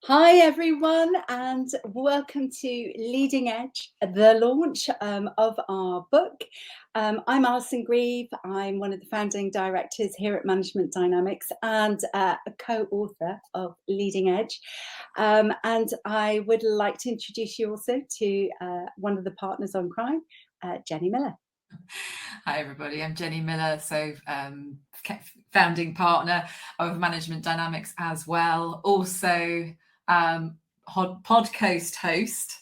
Hi everyone, and welcome to Leading Edge, the launch of our book. I'm Alison Grieve. I'm one of the founding directors here at Management Dynamics and a co-author of Leading Edge. And I would like to introduce you also to one of the partners on crime, Jenni Miller. Hi everybody, I'm Jenni Miller, founding partner of Management Dynamics as well. Also podcast host,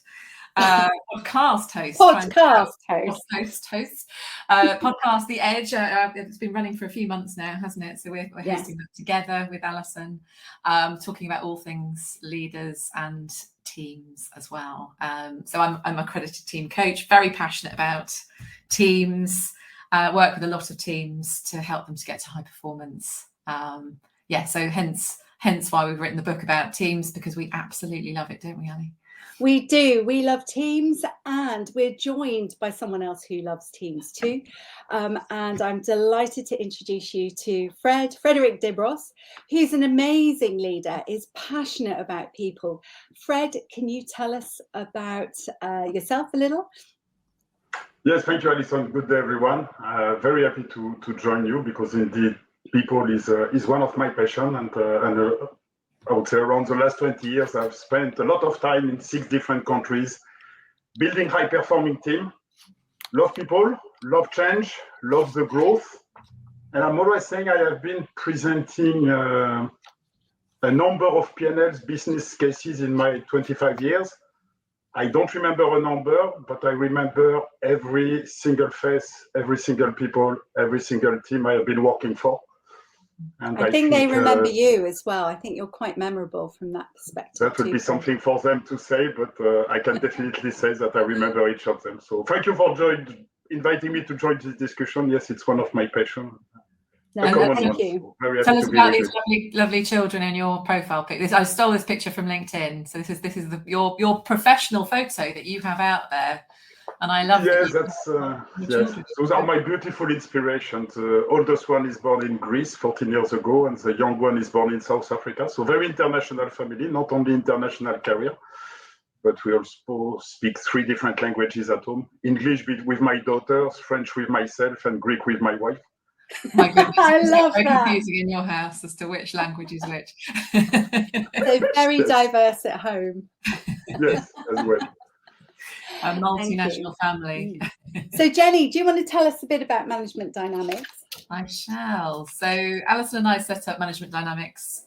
podcast The Edge. It's been running for a few months now, hasn't it? So we're hosting that together with Alison, talking about all things leaders and teams as well. So I'm accredited team coach, very passionate about teams, work with a lot of teams to help them to get to high performance. So hence why we've written the book about teams, because we absolutely love it, don't we, Ali? We do. We love teams, and we're joined by someone else who loves teams too. And I'm delighted to introduce you to Frederic Desbrosses, who's an amazing leader, is passionate about people. Fred, can you tell us about yourself a little? Yes, thank you, Alison. Good day, everyone. Very happy to join you, because indeed people is one of my passion, and I would say around the last 20 years, I've spent a lot of time in 6 different countries, building high-performing team. Love people, love change, love the growth. And I'm always saying I have been presenting a number of P&L's business cases in my 25 years. I don't remember a number, but I remember every single face, every single people, every single team I have been working for. And I think they remember you as well. I think you're quite memorable from that perspective. That would be something for them to say, but I can definitely say that I remember each of them. So thank you for inviting me to join this discussion. Yes, it's one of my passions. Thank you. So tell us about these lovely children in your profile pic. I stole this picture from LinkedIn. So this is your professional photo that you have out there. And I love yes, those are my beautiful inspirations. The oldest one is born in Greece 14 years ago, and the young one is born in South Africa. So very international family, not only international career, but we also speak 3 different languages at home. English with my daughters, French with myself, and Greek with my wife. My goodness, I love very that. Confusing in your house as to which language is which. So very diverse at home. Yes, as well. A multinational family. So Jenni, do you want to tell us a bit about Management Dynamics? I shall. So Alison and I set up Management Dynamics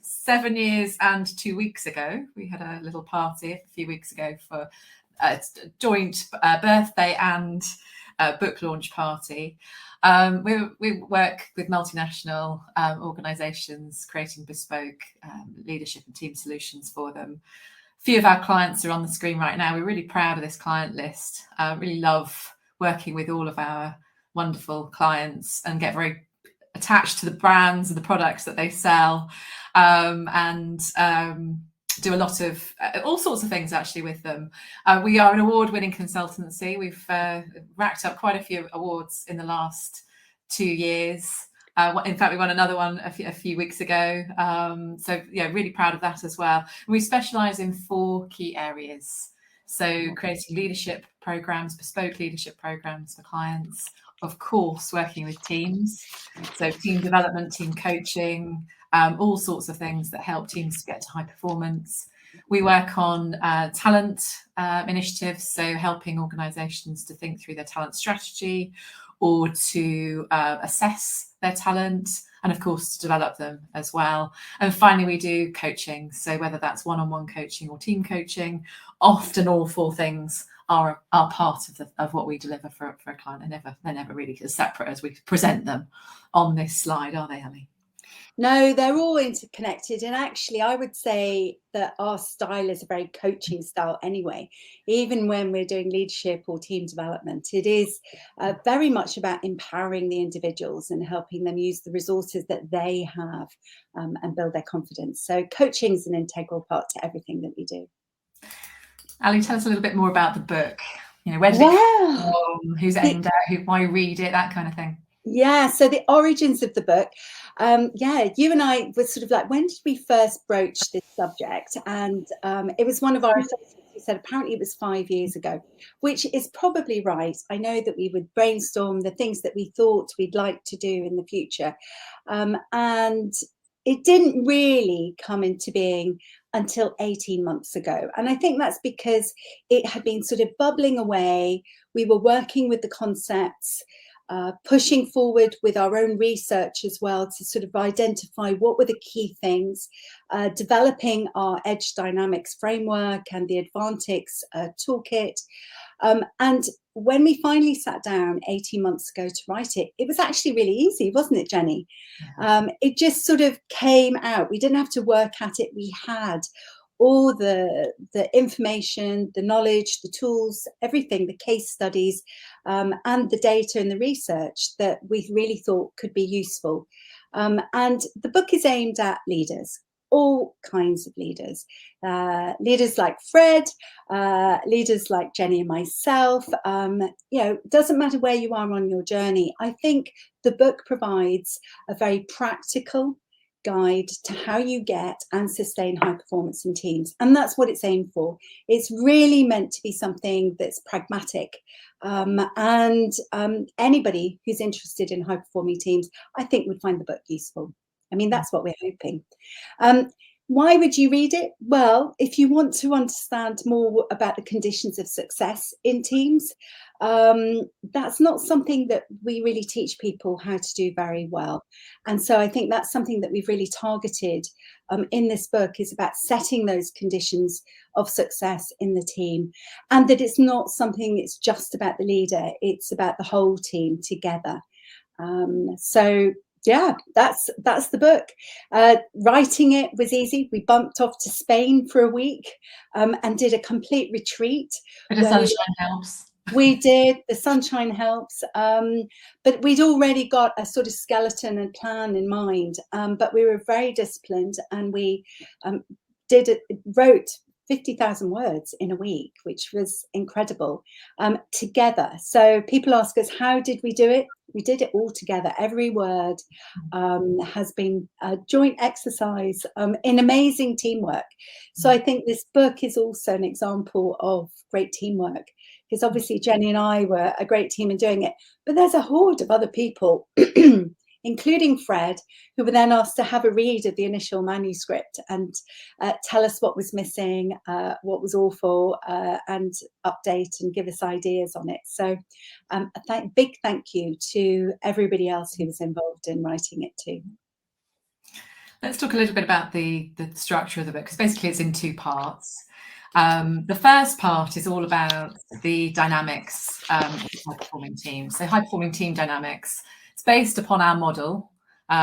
7 years and 2 weeks ago. We had a little party a few weeks ago for a joint birthday and book launch party. We work with multinational organisations, creating bespoke leadership and team solutions for them. A few of our clients are on the screen right now. We're really proud of this client list. Really love working with all of our wonderful clients and get very attached to the brands and the products that they sell, and do a lot of all sorts of things actually with them. We are an award-winning consultancy. We've racked up quite a few awards in the last 2 years. In fact, we won another one a few weeks ago. So yeah, really proud of that as well. And we specialise in 4 key areas. So creating leadership programs, bespoke leadership programs for clients, of course, working with teams. So team development, team coaching, all sorts of things that help teams to get to high performance. We work on talent initiatives, so helping organisations to think through their talent strategy or to assess their talent, and of course to develop them as well. And finally, we do coaching, so whether that's one-on-one coaching or team coaching, often all 4 things are part of what we deliver for a client. They're never really as separate as we present them on this slide, are they, Ali? No, they're all interconnected. And actually, I would say that our style is a very coaching style anyway. Even when we're doing leadership or team development, it is very much about empowering the individuals and helping them use the resources that they have and build their confidence. So coaching is an integral part to everything that we do. Ali, tell us a little bit more about the book. Where did it come from? Who's aimed at? Why read it? That kind of thing. Yeah, so the origins of the book. Yeah, you and I were sort of like, when did we first broach this subject? And it was one of our associates who said apparently it was 5 years ago, which is probably right. I know that we would brainstorm the things that we thought we'd like to do in the future. And it didn't really come into being until 18 months ago. And I think that's because it had been sort of bubbling away. We were working with the concepts, pushing forward with our own research as well to sort of identify what were the key things, developing our Edge Dynamics framework and the Advantix toolkit. And when we finally sat down 18 months ago to write it, it was actually really easy, wasn't it, Jenny? It just sort of came out. We didn't have to work at it. We had all the information, the knowledge, the tools, everything, the case studies, and the data and the research that we really thought could be useful. And the book is aimed at leaders, all kinds of leaders, leaders like Fred, leaders like Jenny and myself. Doesn't matter where you are on your journey. I think the book provides a very practical guide to how you get and sustain high performance in teams, and that's what it's aimed for. It's really meant to be something that's pragmatic, and anybody who's interested in high performing teams, I think, would find the book useful. I mean, that's what we're hoping. Why would you read it? Well, if you want to understand more about the conditions of success in teams, that's not something that we really teach people how to do very well. And so I think that's something that we've really targeted in this book, is about setting those conditions of success in the team, and that it's not something that's just about the leader, it's about the whole team together. So yeah, that's the book. Writing it was easy. We bumped off to Spain for a week and did a complete retreat. The sunshine helps. We did. The sunshine helps. But we'd already got a sort of skeleton and plan in mind. But we were very disciplined, and we wrote 50,000 words in a week, which was incredible, together. So people ask us, how did we do it? We did it all together. Every word has been a joint exercise in amazing teamwork. So I think this book is also an example of great teamwork, because obviously Jenny and I were a great team in doing it, but there's a horde of other people including Fred, who were then asked to have a read of the initial manuscript and tell us what was missing, what was awful, and update and give us ideas on it. So a big thank you to everybody else who was involved in writing it too. Let's talk a little bit about the structure of the book, because basically it's in two parts. The first part is all about the dynamics of high-performing teams. So high-performing team dynamics, it's based upon our model,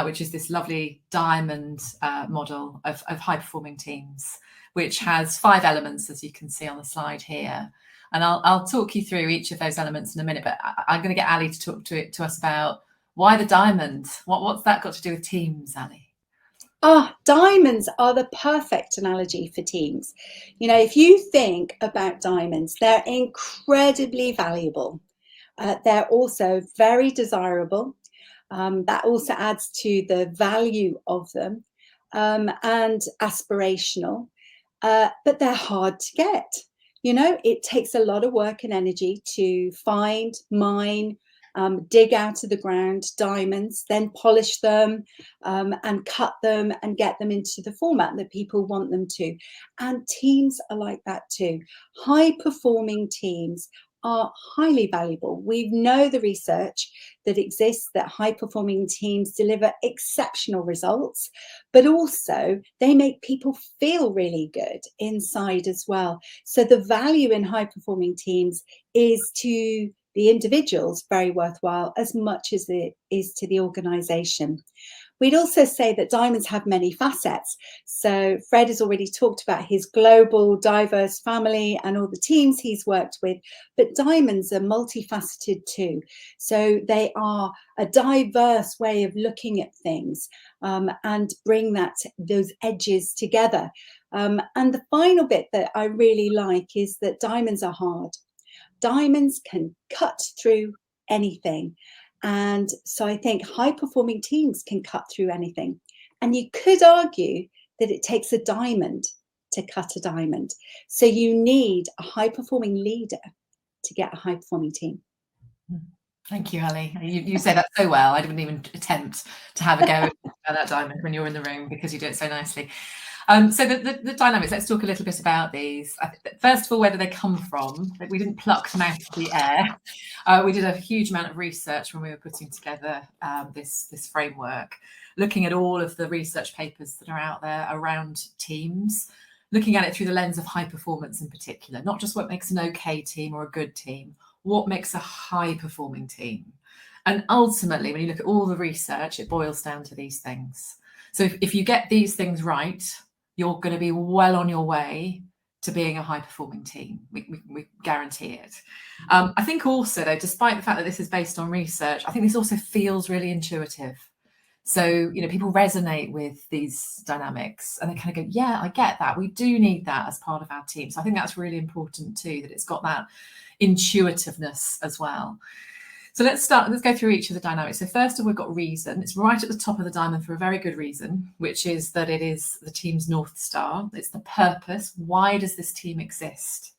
which is this lovely diamond model of high-performing teams, which has 5 elements, as you can see on the slide here. And I'll talk you through each of those elements in a minute, but I'm going to get Ali to talk to us about why the diamond. What's that got to do with teams, Ali? Diamonds are the perfect analogy for teams. You know, if you think about diamonds, they're incredibly valuable. They're also very desirable. That also adds to the value of them, and aspirational. But they're hard to get. You know, it takes a lot of work and energy to find, mine, dig out of the ground diamonds, then polish them, and cut them and get them into the format that people want them to. And teams are like that too. High performing teams are highly valuable. We know the research that exists that high performing teams deliver exceptional results, but also they make people feel really good inside as well. So the value in high performing teams is to the individuals very worthwhile as much as it is to the organization. We'd also say that diamonds have many facets. So Fred has already talked about his global diverse family and all the teams he's worked with, but diamonds are multifaceted too. So they are a diverse way of looking at things, and bring those edges together. And the final bit that I really like is that diamonds are hard. Diamonds can cut through anything. And so I think high performing teams can cut through anything. And you could argue that it takes a diamond to cut a diamond. So you need a high performing leader to get a high performing team. Thank you, Ali. You say that so well. I didn't even attempt to have a go at that diamond when you're in the room, because you do it so nicely. So the dynamics, let's talk a little bit about these. First of all, where do they come from? We didn't pluck them out of the air. We did a huge amount of research when we were putting together this framework, looking at all of the research papers that are out there around teams, looking at it through the lens of high performance in particular, not just what makes an okay team or a good team, what makes a high performing team. And ultimately, when you look at all the research, it boils down to these things. So if you get these things right, you're going to be well on your way to being a high performing team. We guarantee it. I think also, though, despite the fact that this is based on research, I think this also feels really intuitive. So, people resonate with these dynamics and they kind of go, yeah, I get that. We do need that as part of our team. So I think that's really important too, that it's got that intuitiveness as well. So let's go through each of the dynamics. So first of all, we've got reason. It's right at the top of the diamond for a very good reason, which is that it is the team's North Star. It's the purpose. Why does this team exist?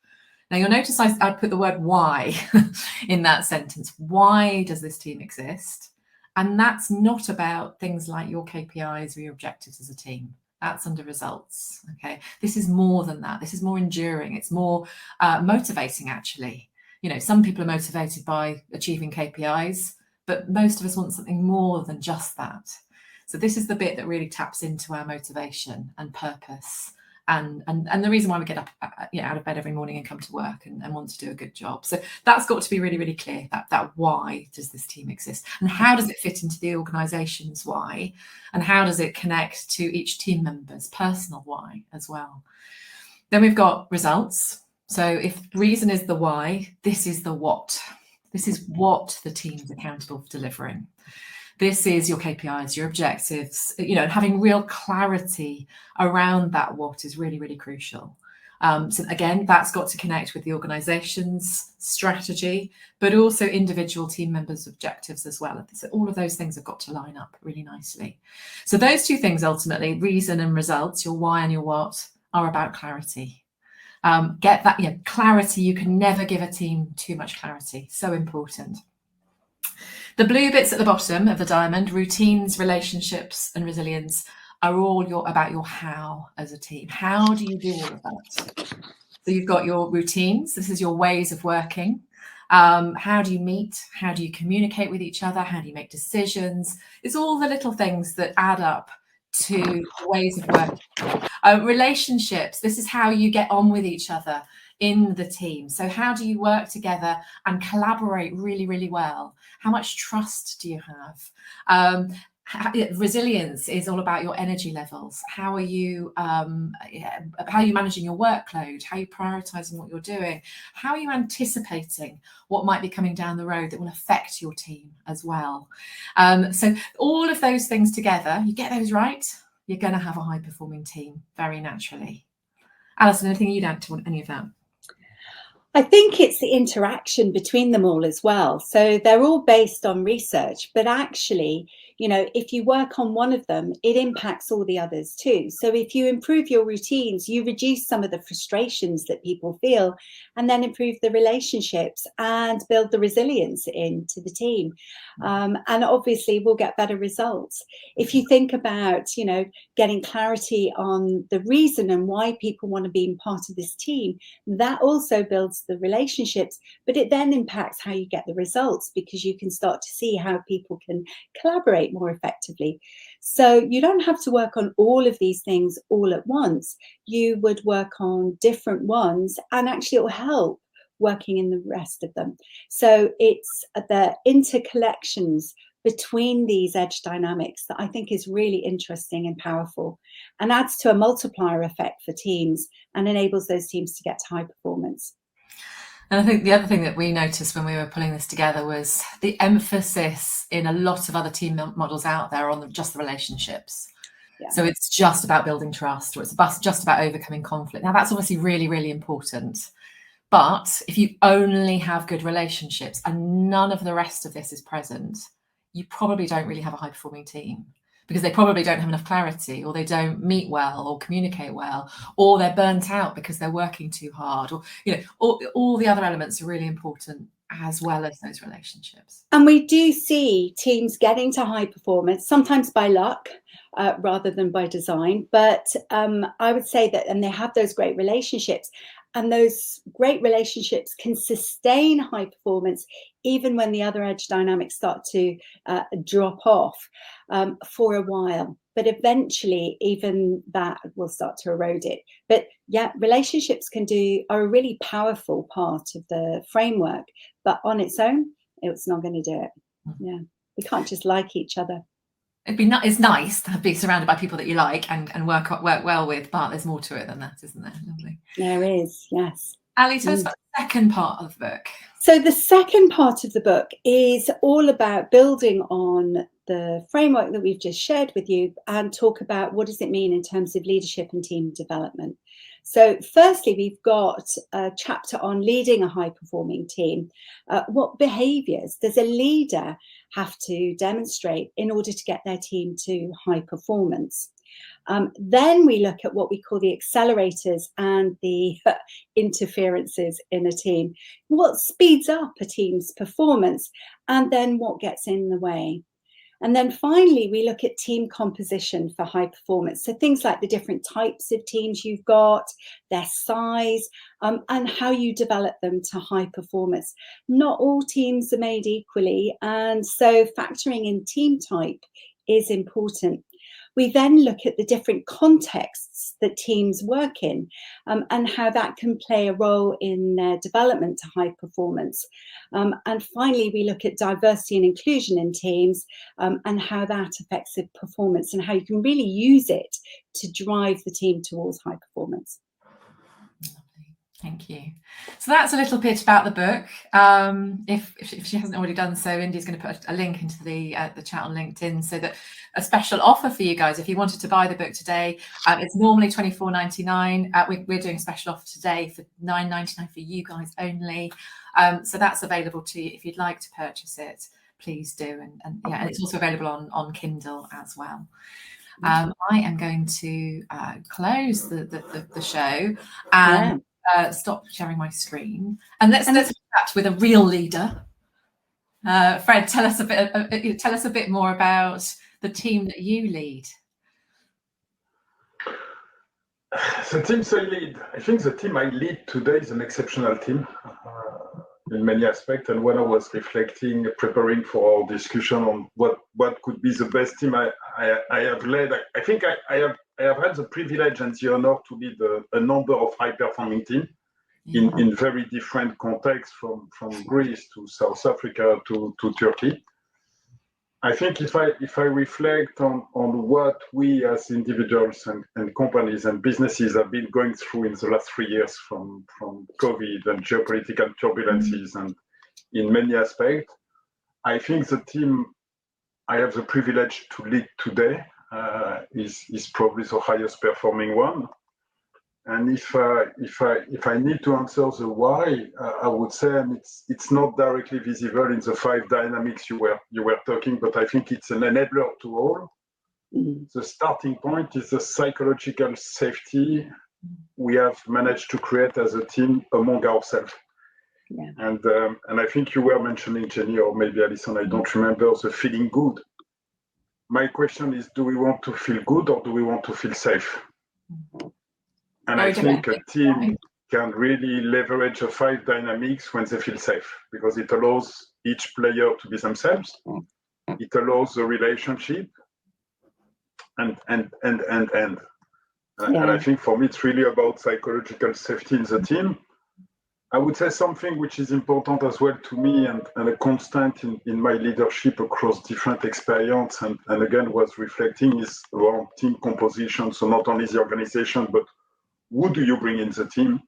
Now you'll notice I put the word why in that sentence. Why does this team exist? And that's not about things like your KPIs or your objectives as a team. That's under results. Okay. This is more than that. This is more enduring. It's more motivating, actually. Some people are motivated by achieving KPIs, but most of us want something more than just that. So this is the bit that really taps into our motivation and purpose and the reason why we get up out of bed every morning and come to work and want to do a good job. So that's got to be really, really clear, that why does this team exist and how does it fit into the organisation's why, and how does it connect to each team member's personal why as well. Then we've got results. So if reason is the why, this is the what. This is what the team's accountable for delivering. This is your KPIs, your objectives, and having real clarity around that what is really, really crucial. So again, that's got to connect with the organisation's strategy, but also individual team members' objectives as well. So all of those things have got to line up really nicely. So those two things, ultimately, reason and results, your why and your what, are about clarity. Get that clarity. You can never give a team too much clarity. So important. The blue bits at the bottom of the diamond, routines, relationships, and resilience, are all about your how as a team. How do you do all of that? So you've got your routines. This is your ways of working. How do you meet? How do you communicate with each other? How do you make decisions? It's all the little things that add up to ways of working. Relationships. This is how you get on with each other in the team. So how do you work together and collaborate really, really well? How much trust do you have? Resilience is all about your energy levels. How are you managing your workload? How are you prioritizing what you're doing? How are you anticipating what might be coming down the road that will affect your team as well? So all of those things together, you get those right, you're going to have a high performing team very naturally. Alison, anything you'd add to any of that? I think it's the interaction between them all as well. So they're all based on research, but actually, if you work on one of them, it impacts all the others too. So if you improve your routines, you reduce some of the frustrations that people feel, and then improve the relationships and build the resilience into the team. And obviously we'll get better results. If you think about, getting clarity on the reason and why people want to be part of this team, that also builds the relationships, but it then impacts how you get the results, because you can start to see how people can collaborate more effectively. So you don't have to work on all of these things all at once. You would work on different ones, and actually it will help working in the rest of them. So it's the intercollections between these edge dynamics that I think is really interesting and powerful, and adds to a multiplier effect for teams and enables those teams to get to high performance. And I think the other thing that we noticed when we were pulling this together was the emphasis in a lot of other team models out there on just the relationships. Yeah. So it's just about building trust, or it's just about overcoming conflict. Now that's obviously really, really important, But if you only have good relationships and none of the rest of this is present, you probably don't really have a high-performing team, because they probably don't have enough clarity, or they don't meet well or communicate well, or they're burnt out because they're working too hard, or all the other elements are really important as well as those relationships. And we do see teams getting to high performance, sometimes by luck rather than by design. But I would say that, and they have those great relationships, and those great relationships can sustain high performance even when the other edge dynamics start to drop off for a while. But eventually, even that will start to erode it. But yeah, relationships are a really powerful part of the framework, but on its own, it's not going to do it. Yeah, we can't just like each other. It's nice to be surrounded by people that you like and work well with, but there's more to it than that, isn't there? Lovely. There is, yes. Ali, tell us about the second part of the book. So the second part of the book is all about building on the framework that we've just shared with you and talk about what does it mean in terms of leadership and team development. So firstly, we've got a chapter on leading a high-performing team. What behaviours does a leader have to demonstrate in order to get their team to high performance? Then we look at what we call the accelerators and the interferences in a team. What speeds up a team's performance, and then what gets in the way. And then finally, we look at team composition for high performance. So things like the different types of teams you've got, their size, and how you develop them to high performance. Not all teams are made equally, and so factoring in team type is important. We then look at the different contexts that teams work in and how that can play a role in their development to high performance. And finally, we look at diversity and inclusion in teams and how that affects the performance and how you can really use it to drive the team towards high performance. Thank you. So that's a little bit about the book. If she hasn't already done so, Indy's going to put a link into the chat on LinkedIn, so that a special offer for you guys, if you wanted to buy the book today, it's normally £24.99. We're doing a special offer today for £9.99 for you guys only. So that's available to you if you'd like to purchase it. Please do, and it's also available on Kindle as well. I am going to close the show and. Stop sharing my screen, and let's chat with a real leader. Fred, tell us a bit more about the team that you lead. The teams I lead, I think the team I lead today is an exceptional team in many aspects. And when I was preparing for our discussion on what could be the best team I have led, I think I have had the privilege and the honor to lead a number of high-performing teams in very different contexts, from Greece to South Africa to Turkey. I think if I reflect on what we as individuals and companies and businesses have been going through in the last 3 years, from COVID and geopolitical turbulences and in many aspects, I think the team I have the privilege to lead today is probably the highest performing one. And if I need to answer the why, I would say, and it's not directly visible in the 5 dynamics you were talking, but I think it's an enabler to all. The starting point is the psychological safety we have managed to create as a team among ourselves. Yeah. And I think you were mentioning, Jenni, or maybe Alison, I don't remember, the feeling good. My question is, do we want to feel good or do we want to feel safe? And I think a team can really leverage the 5 dynamics when they feel safe, because it allows each player to be themselves. It allows the relationship and I think for me, it's really about psychological safety in the team. I would say something which is important as well to me and a constant in my leadership across different experience and again was reflecting is around team composition. So not only the organization, but who do you bring in the team?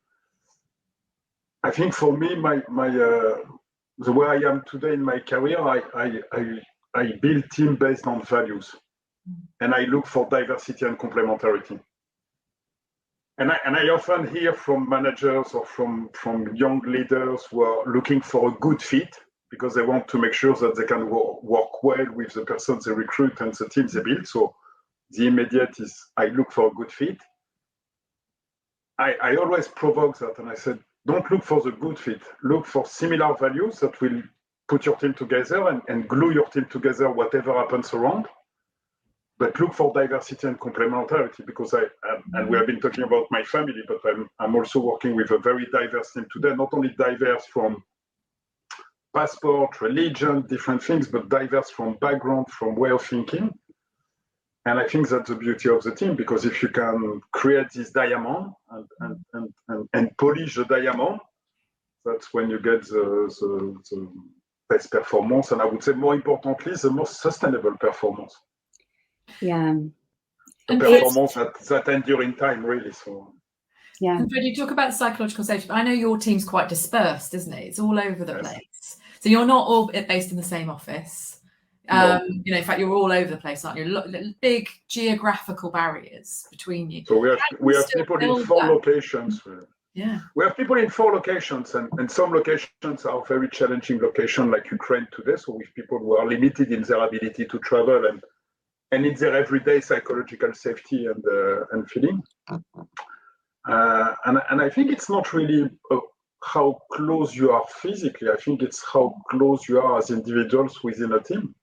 I think for me, the way I am today in my career, I build team based on values, and I look for diversity and complementarity. And I often hear from managers or from young leaders who are looking for a good fit because they want to make sure that they can work well with the person they recruit and the team they build. So the immediate is, I look for a good fit. I always provoke that, and I said, don't look for the good fit. Look for similar values that will put your team together and glue your team together, whatever happens around. But look for diversity and complementarity, because and we have been talking about my family, but I'm also working with a very diverse team today, not only diverse from passport, religion, different things, but diverse from background, from way of thinking. And I think that's the beauty of the team, because if you can create this diamond and polish the diamond, that's when you get the best performance, and I would say more importantly, the most sustainable performance. Yeah. The performance that endure in time, really. So. Yeah. And Fred, you talk about psychological safety, but I know your team's quite dispersed, isn't it? It's all over the place. So you're not all based in the same office. No. In fact, you're all over the place, aren't you? Big geographical barriers between you. So we have people in 4 locations. Yeah. We have people in 4 locations, and some locations are very challenging locations, like Ukraine today. So with people who are limited in their ability to travel and in their everyday psychological safety and feeling. And I think it's not really how close you are physically. I think it's how close you are as individuals within a team.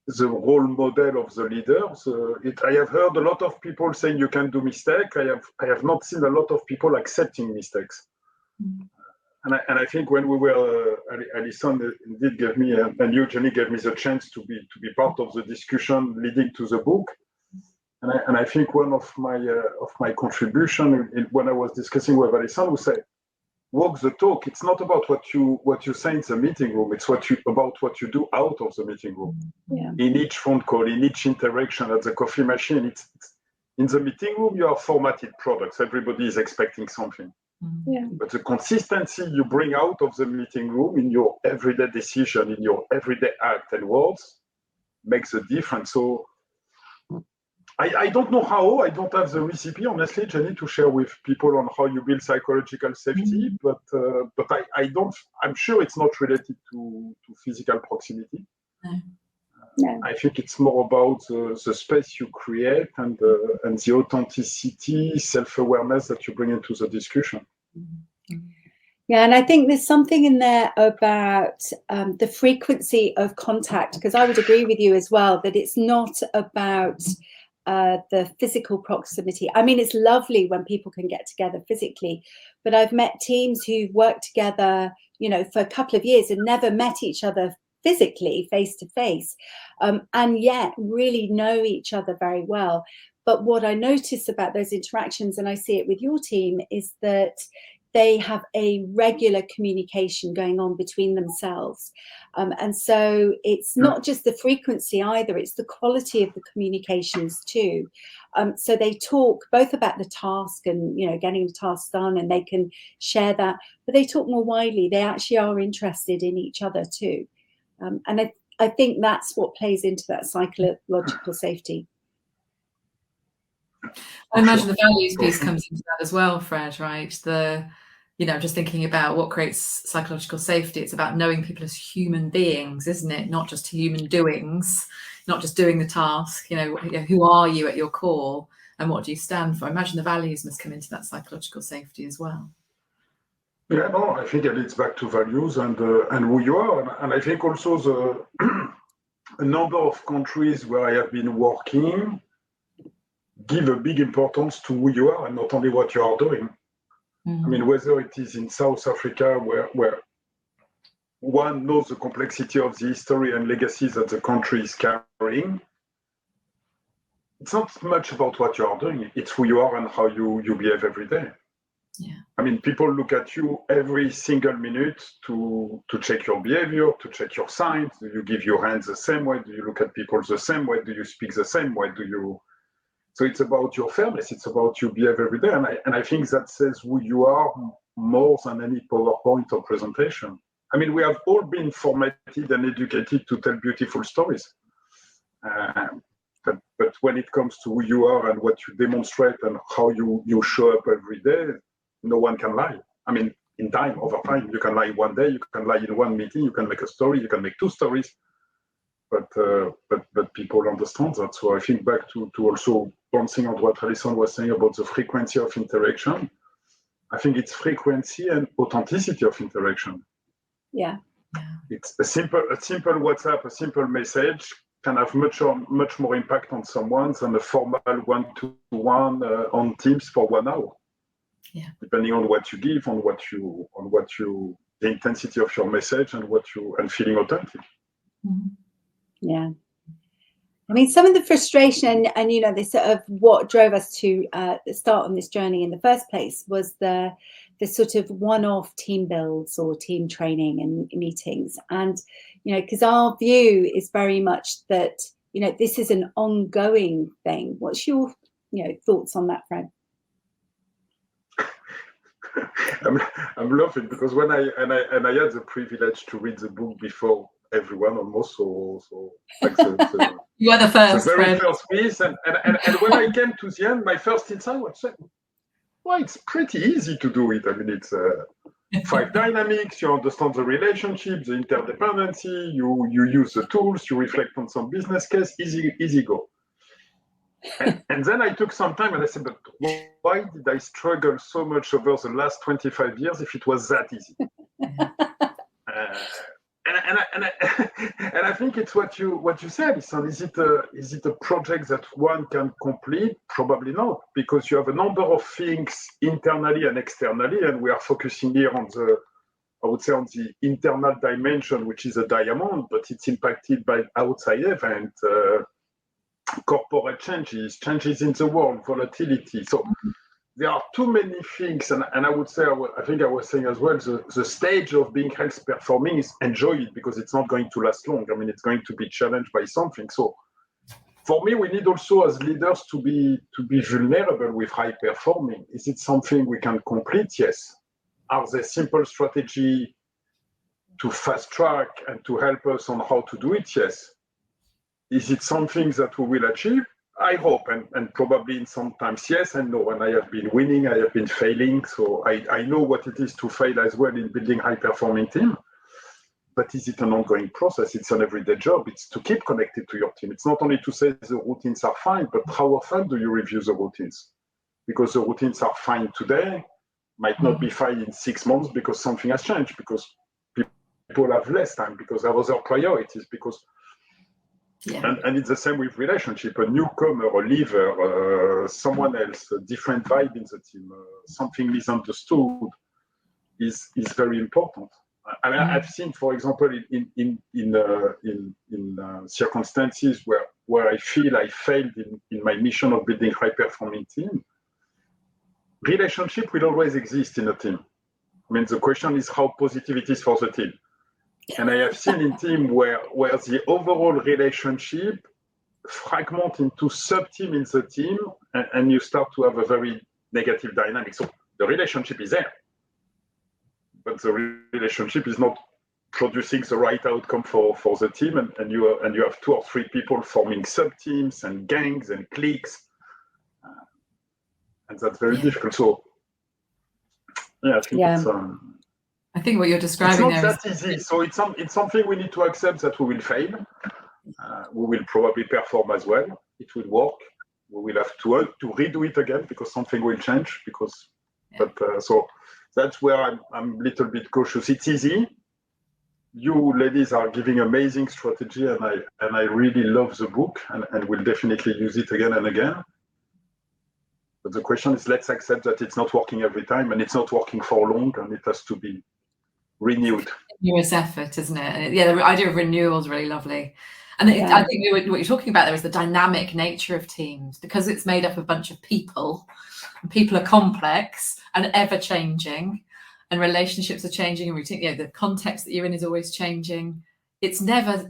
The role model of the leaders. I have heard a lot of people saying you can do mistakes. I have not seen a lot of people accepting mistakes. And I think when we were, Alison indeed gave me, and you, Jenni, gave me the chance to be part of the discussion leading to the book. And I think one of my contribution when I was discussing with Alison, we say, walk the talk. It's not about what you say in the meeting room. It's about what you do out of the meeting room. Yeah. In each phone call, in each interaction at the coffee machine. It's in the meeting room. You are formatted products. Everybody is expecting something. Yeah. But the consistency you bring out of the meeting room in your everyday decision, in your everyday act and words, makes a difference. So I don't know how. I don't have the recipe, honestly, Jenni, to share with people on how you build psychological safety. But I don't. I'm sure it's not related to physical proximity. No. I think it's more about the space you create and the authenticity, self-awareness that you bring into the discussion. Yeah, and I think there's something in there about the frequency of contact, because I would agree with you as well that it's not about the physical proximity. I mean, it's lovely when people can get together physically, but I've met teams who've worked together, for a couple of years and never met each other physically, face to face, and yet really know each other very well. But what I notice about those interactions, and I see it with your team, is that they have a regular communication going on between themselves. And so it's not just the frequency either, it's the quality of the communications too. So they talk both about the task and, getting the task done, and they can share that, but they talk more widely. They actually are interested in each other too. And I think that's what plays into that psychological safety. I imagine the values piece comes into that as well, Fred, right? Just thinking about what creates psychological safety. It's about knowing people as human beings, isn't it? Not just human doings, not just doing the task. Who are you at your core and what do you stand for? I imagine the values must come into that psychological safety as well. Yeah, no, I think it leads back to values and who you are. And I think also a number of countries where I have been working give a big importance to who you are and not only what you are doing. I mean, whether it is in South Africa, where one knows the complexity of the history and legacies that the country is carrying, it's not much about what you are doing. It's who you are and how you behave every day. Yeah. I mean, people look at you every single minute to check your behavior, to check your signs. Do you give your hands the same way? Do you look at people the same way? Do you speak the same way? So it's about your fairness. It's about you behave every day. And I think that says who you are more than any PowerPoint or presentation. I mean, we have all been formatted and educated to tell beautiful stories. But when it comes to who you are and what you demonstrate and how you show up every day, no one can lie. I mean, over time, you can lie one day, you can lie in one meeting, you can make a story, you can make 2 stories, but people understand that. So I think back to also bouncing on what Alison was saying about the frequency of interaction. I think it's frequency and authenticity of interaction. Yeah. It's a simple WhatsApp, a simple message can have much more impact on someone than a formal one-to-one on Teams for 1 hour. Yeah. Depending on what you give, on the intensity of your message and feeling authentic. Mm-hmm. Yeah. I mean, some of the frustration and you know, this sort of what drove us to start on this journey in the first place was the sort of one-off team builds or team training and meetings. And, you know, because our view is very much that, you know, this is an ongoing thing. What's your, you know, thoughts on that, Fred? I'm laughing because when I had the privilege to read the book before everyone almost, so like you are the first, the very Fred. first piece, and when I came to the end, my first insight was, well, it's pretty easy to do it. I mean, it's 5 dynamics. You understand the relationship, the interdependency. You use the tools. You reflect on some business case. Easy go. And then I took some time and I said, but why did I struggle so much over the last 25 years if it was that easy? And I think it's what you said, Alison. Is it a project that one can complete? Probably not, because you have a number of things internally and externally, and we are focusing here on the internal dimension, which is a diamond, but it's impacted by outside events, corporate changes in the world, volatility. So there are too many things, and I would say, I think I was saying as well, the stage of being health performing is enjoy it because it's not going to last long. I mean, it's going to be challenged by something. So for me, we need also as leaders to be vulnerable with high performing. Is it something we can complete? Yes. Are there simple strategy to fast track and to help us on how to do it? Yes. Is it something that we will achieve? I hope, and probably in sometimes yes and no. And I have been winning, I have been failing. So I know what it is to fail as well in building high-performing team. But is it an ongoing process? It's an everyday job. It's to keep connected to your team. It's not only to say the routines are fine, but how often do you review the routines? Because the routines are fine today, might not be fine in 6 months because something has changed, because people have less time, because there are other priorities, because and it's the same with relationship. A newcomer, a leaver, someone else, a different vibe in the team, something misunderstood is very important. I mean, I've seen, for example, in circumstances where I feel I failed in my mission of building high-performing team, relationship will always exist in a team. I mean, the question is how positive it is for the team. And I have seen in team where the overall relationship fragment into sub-team in the team, and you start to have a very negative dynamic. So the relationship is there, but the relationship is not producing the right outcome for the team, and you have 2 or 3 people forming sub-teams and gangs and cliques, and that's very difficult. So yeah, I think it's I think what you're describing it's not that easy. So it's something we need to accept that we will fail. We will probably perform as well. It will work. We will have to redo it again because something will change. So that's where I'm a little bit cautious. It's easy. You ladies are giving amazing strategy, and I really love the book, and will definitely use it again and again. But the question is, let's accept that it's not working every time, and it's not working for long, and it has to be renewed. Continuous effort, isn't it? Yeah, the idea of renewal is really lovely. And I think what you're talking about there is the dynamic nature of teams, because it's made up of a bunch of people, and people are complex and ever changing, and relationships are changing, and the context that you're in is always changing. It's never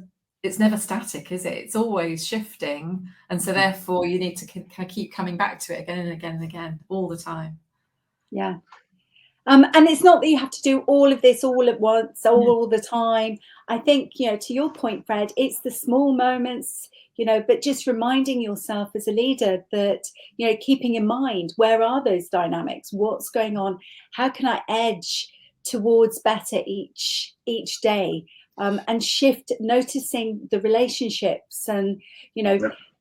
static, is it? It's always shifting, and so therefore you need to kind of keep coming back to it again and again and again all the time. Yeah. And it's not that you have to do all of this all at once, all the time. I think, to your point, Fred, it's the small moments, but just reminding yourself as a leader that, keeping in mind, where are those dynamics? What's going on? How can I edge towards better each day? And shift, noticing the relationships and,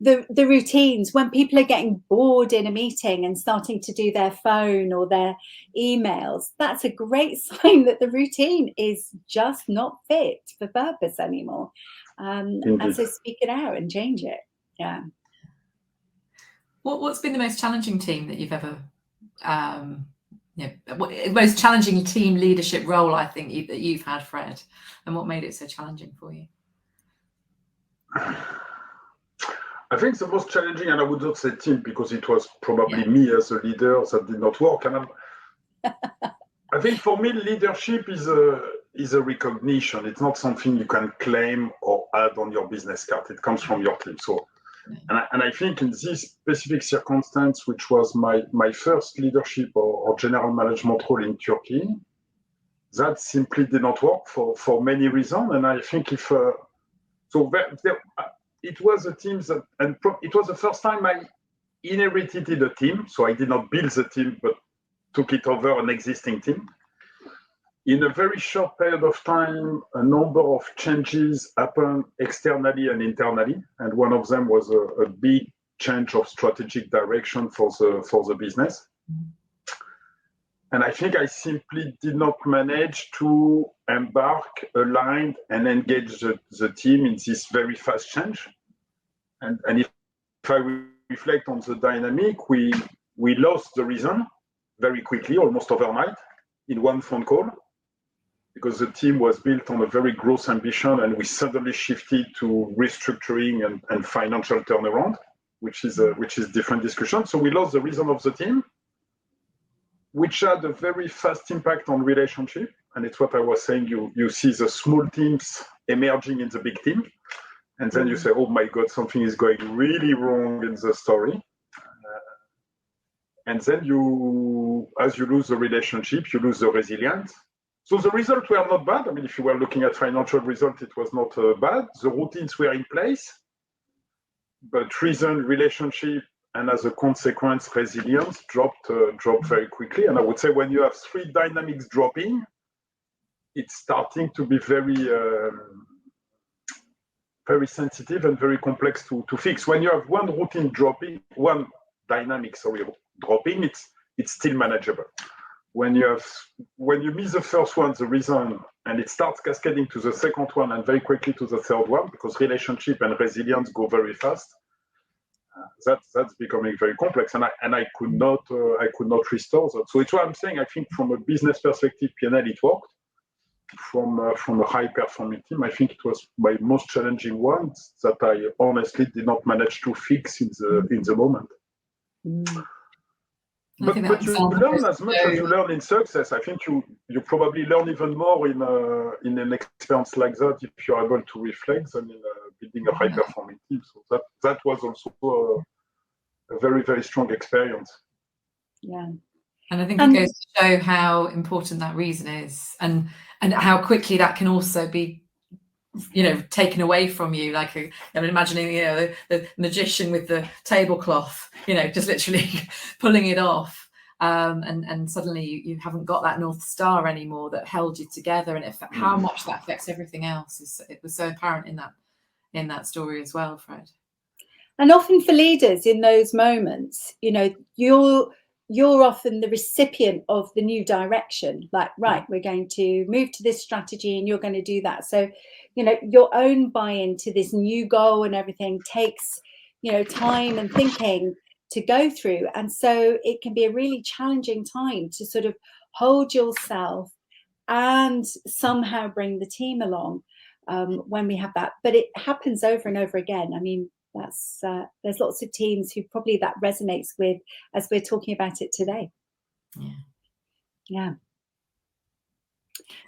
the routines when people are getting bored in a meeting and starting to do their phone or their emails. That's a great sign that the routine is just not fit for purpose anymore. And so speak it out and change it. Yeah. What's been the most challenging team that you've ever, most challenging team leadership role, I think, that you've had, Fred, and what made it so challenging for you? I think the most challenging, and I would not say team, because it was probably me as a leader that did not work. And I think for me, leadership is a recognition. It's not something you can claim or add on your business card. It comes from your team. So, and I think in this specific circumstance, which was my first leadership or general management role in Turkey, that simply did not work for many reasons. And I think it was a team it was the first time I inherited a team. So I did not build the team, but took it over an existing team. In a very short period of time, a number of changes happened externally and internally. And one of them was a big change of strategic direction for the business. And I think I simply did not manage to embark, align, and engage the team in this very fast change. And if I reflect on the dynamic, we lost the reason very quickly, almost overnight, in one phone call, because the team was built on a very growth ambition, and we suddenly shifted to restructuring and financial turnaround, which is different discussion. So we lost the reason of the team, which had a very fast impact on relationship. And it's what I was saying, you see the small teams emerging in the big team. And then you say, oh my God, something is going really wrong in the story. And then as you lose the relationship, you lose the resilience. So the results were not bad. I mean, if you were looking at financial results, it was not bad. The routines were in place, but reason, relationship, and as a consequence, resilience dropped very quickly. And I would say when you have three dynamics dropping, it's starting to be very sensitive and very complex to fix. When you have one routine dropping, one dynamic, dropping, it's still manageable. When you miss the first one, the reason, and it starts cascading to the second one and very quickly to the third one, because relationship and resilience go very fast. That's becoming very complex, and I could not restore that. So it's what I'm saying. I think from a business perspective, P&L it worked. From a high performing team, I think it was my most challenging one that I honestly did not manage to fix in the moment. But you learn as much as you learn in success. I think you probably learn even more in an experience like that if you're able to reflect than in building a high performing team. So that was also a very, very strong experience. Yeah. And I think it goes to show how important that reason is, and how quickly that can also be, taken away from you. Like I'm imagining, the magician with the tablecloth, just literally pulling it off, and suddenly you haven't got that North Star anymore that held you together, and how much that affects everything else. It was so apparent in that story as well, Fred. And often for leaders in those moments, you're often the recipient of the new direction, like, right, we're going to move to this strategy and you're going to do that. So, your own buy-in to this new goal and everything takes, time and thinking to go through. And so it can be a really challenging time to sort of hold yourself and somehow bring the team along when we have that. But it happens over and over again. I mean, there's lots of teams who probably that resonates with as we're talking about it today. Yeah.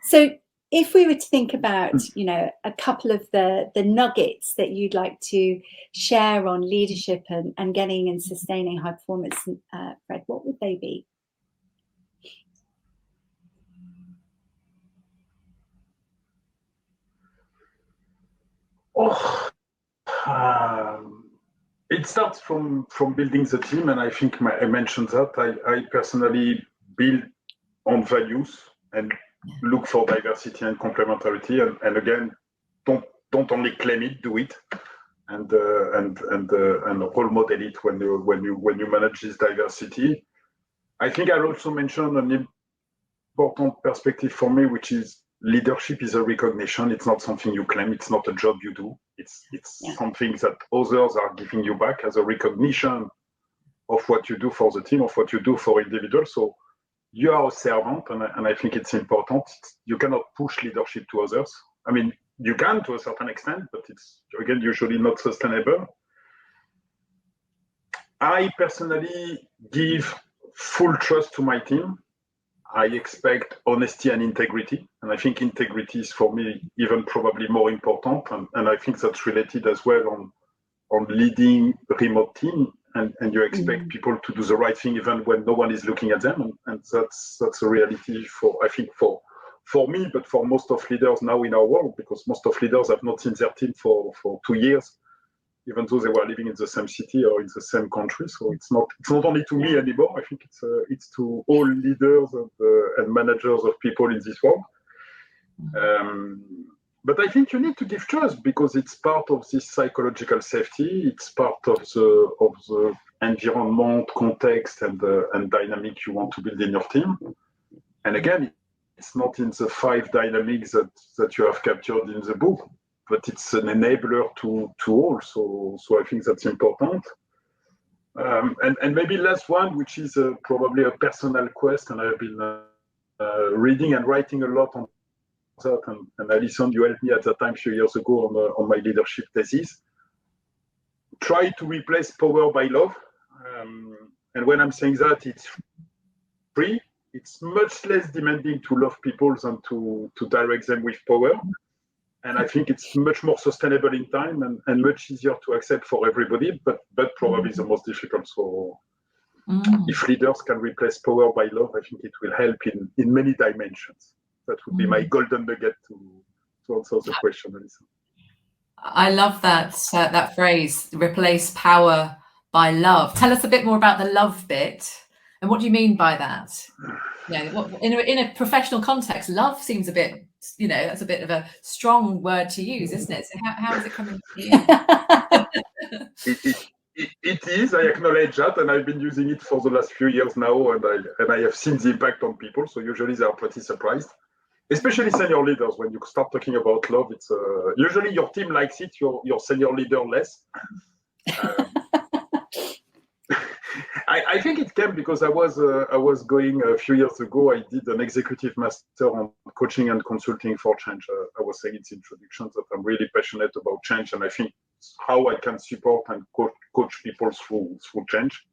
So if we were to think about, a couple of the nuggets that you'd like to share on leadership and getting and sustaining high performance, Fred, what would they be? It starts from building the team, and I think I mentioned that. I personally build on values and look for diversity and complementarity, and again, don't only claim it, do it, and role model it when you manage this diversity. I think I'll also mention an important perspective for me, which is leadership is a recognition. It's not something you claim. It's not a job you do. It's something that others are giving you back as a recognition of what you do for the team, of what you do for individuals. So you are a servant, and I think it's important. You cannot push leadership to others. I mean, you can to a certain extent, but it's, again, usually not sustainable. I personally give full trust to my team. I expect honesty and integrity. And I think integrity is, for me, even probably more important. And I think that's related as well on leading a remote team. And you expect people to do the right thing even when no one is looking at them. And that's a reality for me, but for most of leaders now in our world, because most of leaders have not seen their team for 2 years, even though they were living in the same city or in the same country. So it's not only to me anymore. I think it's to all leaders and managers of people in this world. But I think you need to give trust, because it's part of this psychological safety. It's part of the environment, context, and dynamic you want to build in your team. And again, it's not in the 5 dynamics that you have captured in the book, but it's an enabler to all. So I think that's important. And maybe last one, which is probably a personal quest, and I've been reading and writing a lot on that. And Alison, you helped me at that time a few years ago on my leadership thesis. Try to replace power by love. And when I'm saying that, it's free. It's much less demanding to love people than to direct them with power. And I think it's much more sustainable in time and much easier to accept for everybody, but probably the most difficult. So if leaders can replace power by love, I think it will help in many dimensions. That would be my golden nugget to answer the question, Alison. I love that phrase, replace power by love. Tell us a bit more about the love bit. And what do you mean by that? In a professional context, love seems a bit, that's a bit of a strong word to use, isn't it? So how is it coming to you? It is. I acknowledge that, and I've been using it for the last few years now, and I have seen the impact on people. So usually they are pretty surprised, especially senior leaders. When you start talking about love, it's usually your team likes it, your senior leader less. I think it came because I was going a few years ago. I did an executive master on coaching and consulting for change. I was saying in the introduction that I'm really passionate about change, and I think how I can support and coach people through change.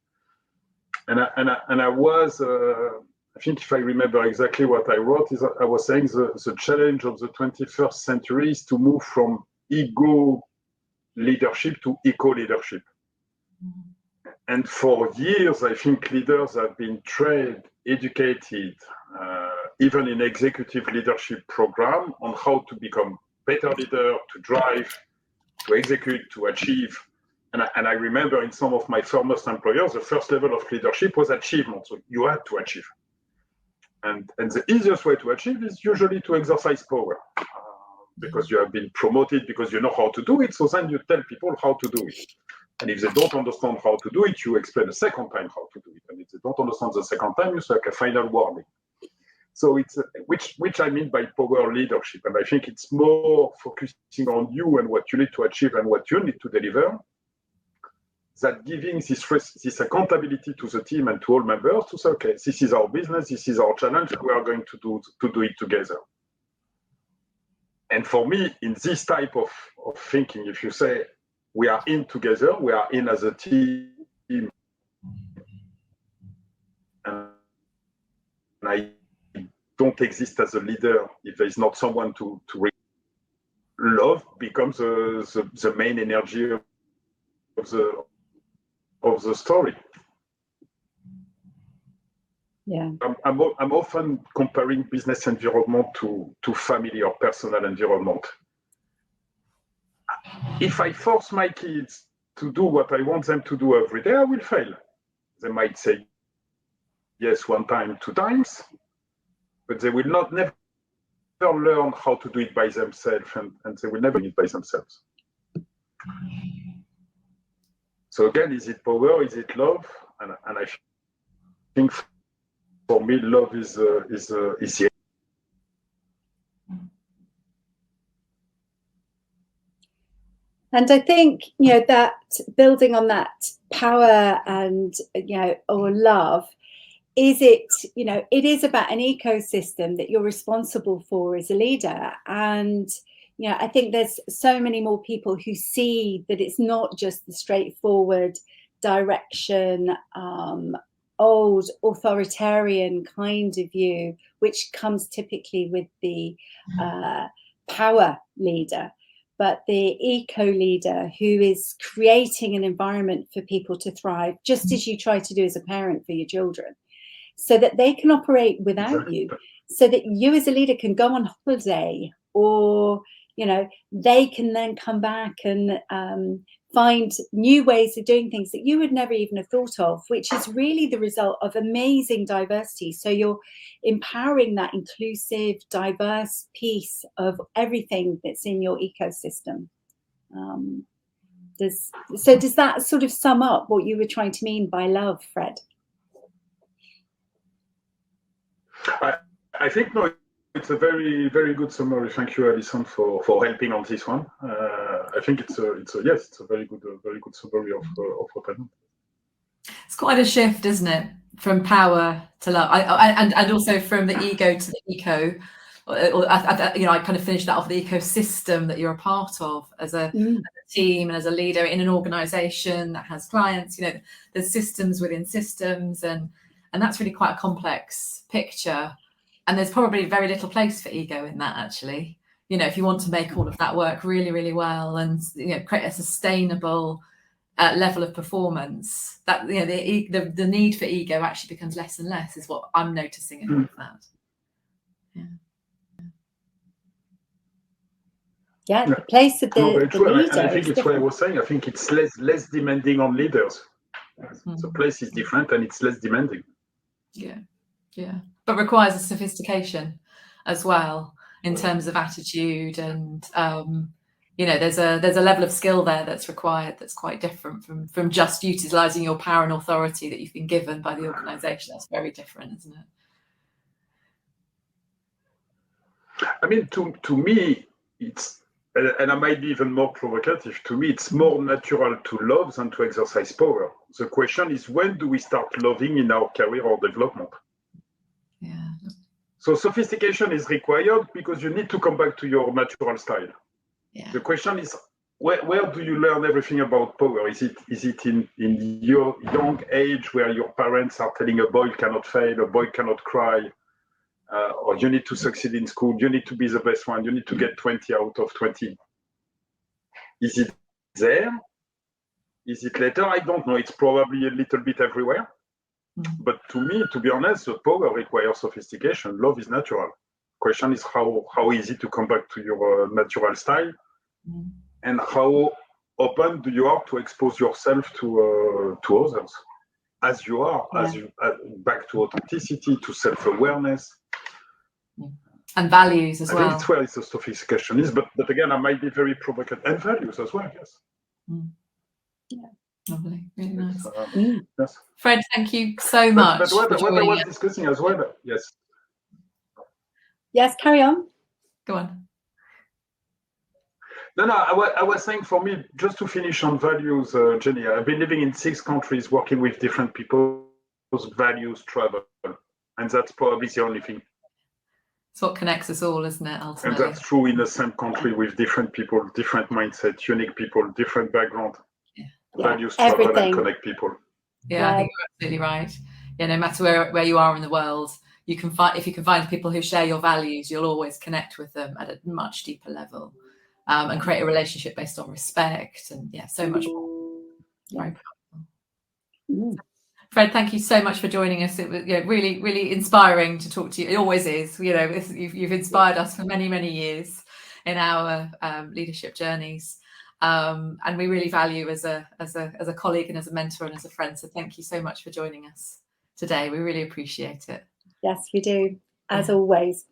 And I was, I think if I remember exactly what I wrote, is I was saying the challenge of the 21st century is to move from ego leadership to eco leadership. And for years, I think leaders have been trained, educated, even in executive leadership program, on how to become better leader, to drive, to execute, to achieve. And I remember in some of my foremost employers, the first level of leadership was achievement. So you had to achieve. And the easiest way to achieve is usually to exercise power, because you have been promoted, because you know how to do it. So then you tell people how to do it. And if they don't understand how to do it, you explain a second time how to do it. And if they don't understand the second time, you say like a final warning. So it's which I mean by power leadership. And I think it's more focusing on you and what you need to achieve and what you need to deliver, that giving this accountability to the team and to all members to say, okay, this is our business, this is our challenge, and we are going to do it together. And for me, in this type of thinking, if you say, we are in together, we are in as a team, and I don't exist as a leader if there is not someone to love becomes the main energy of the story. Yeah, I'm often comparing business environment to family or personal environment. if I force my kids to do what I want them to do every day, I will fail. They might say yes 1 time, 2 times, but they will never learn how to do it by themselves, and they will never do it by themselves. So again, is it power? Is it love? And I think for me, love is the. And I think, you know, that building on that power and, you know, or love, is it, you know, it is about an ecosystem that you're responsible for as a leader. And, you know, I think there's so many more people who see that it's not just the straightforward direction, old authoritarian kind of view, which comes typically with the power leader, but the eco leader who is creating an environment for people to thrive, just as you try to do as a parent for your children, so that they can operate without you, so that you as a leader can go on holiday, or, you know, they can then come back and find new ways of doing things that you would never even have thought of, which is really the result of amazing diversity. So you're empowering that inclusive, diverse piece of everything that's in your ecosystem. Does that sort of sum up what you were trying to mean by love, Fred? I think no, it's a very, very good summary. Thank you, Alison, for helping on this one. I think it's a very good summary of what I know. It's quite a shift, isn't it, from power to love, and also from the ego to the eco. You know, I kind of finished that off, the ecosystem that you're a part of as a team and as a leader in an organization that has clients. You know, there's systems within systems, and that's really quite a complex picture. And there's probably very little place for ego in that, actually. You know, if you want to make all of that work really, really well, and, you know, create a sustainable level of performance, that, you know, the need for ego actually becomes less and less, is what I'm noticing in all of that. Yeah, the place of the leader. And I think it's what I was saying. I think it's less demanding on leaders. The place is different and it's less demanding. Yeah, but requires a sophistication as well in terms of attitude, and you know, there's a level of skill there that's required that's quite different from just utilizing your power and authority that you've been given by the organization. That's very different, isn't it? I mean, to me, it's, and I might be even more provocative, to me, it's more natural to love than to exercise power. The question is, when do we start loving in our career or development? Yeah. So sophistication is required because you need to come back to your natural style. Yeah. The question is, where do you learn everything about power? Is it in your young age, where your parents are telling a boy cannot fail, a boy cannot cry, or you need to succeed in school, you need to be the best one, you need to get 20 out of 20? Is it there? Is it later? I don't know. It's probably a little bit everywhere. But to me, to be honest, the power requires sophistication. Love is natural. Question is how easy to come back to your natural style, and how open do you are to expose yourself to others as you are, as you back to authenticity, to self-awareness. And values as well. I think it's where it's a sophistication is, but again, I might be very provocative, and values as well, yes. Yeah, lovely, really nice. Yes. Fred, thank you so much. But what I was discussing as well, yes. Yes, carry on. Go on. No, I was saying, for me, just to finish on values, Jenni, I've been living in 6 countries, working with different people whose values travel, and that's probably the only thing. It's what connects us all, isn't it, ultimately? And that's true in the same country with different people, different mindset, unique people, different background. Values travel and connect people. Yeah, I think you're absolutely right. Yeah, no matter where you are in the world, you can find, if you can find people who share your values, you'll always connect with them at a much deeper level, and create a relationship based on respect, and so much more. Very powerful. Fred, thank you so much for joining us. It was really, really inspiring to talk to you. It always is. You know, you've inspired us for many, many years in our leadership journeys. and we really value as a colleague and as a mentor and as a friend. So thank you so much for joining us today. We really appreciate it. Yes, we do, as always.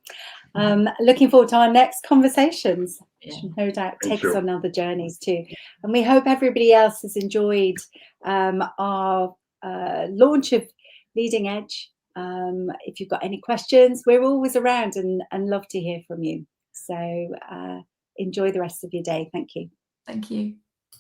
Looking forward to our next conversations, which no doubt take us on other journeys too. And we hope everybody else has enjoyed our launch of Leading Edge. If you've got any questions, we're always around and love to hear from you. So enjoy the rest of your day. Thank you. Thank you.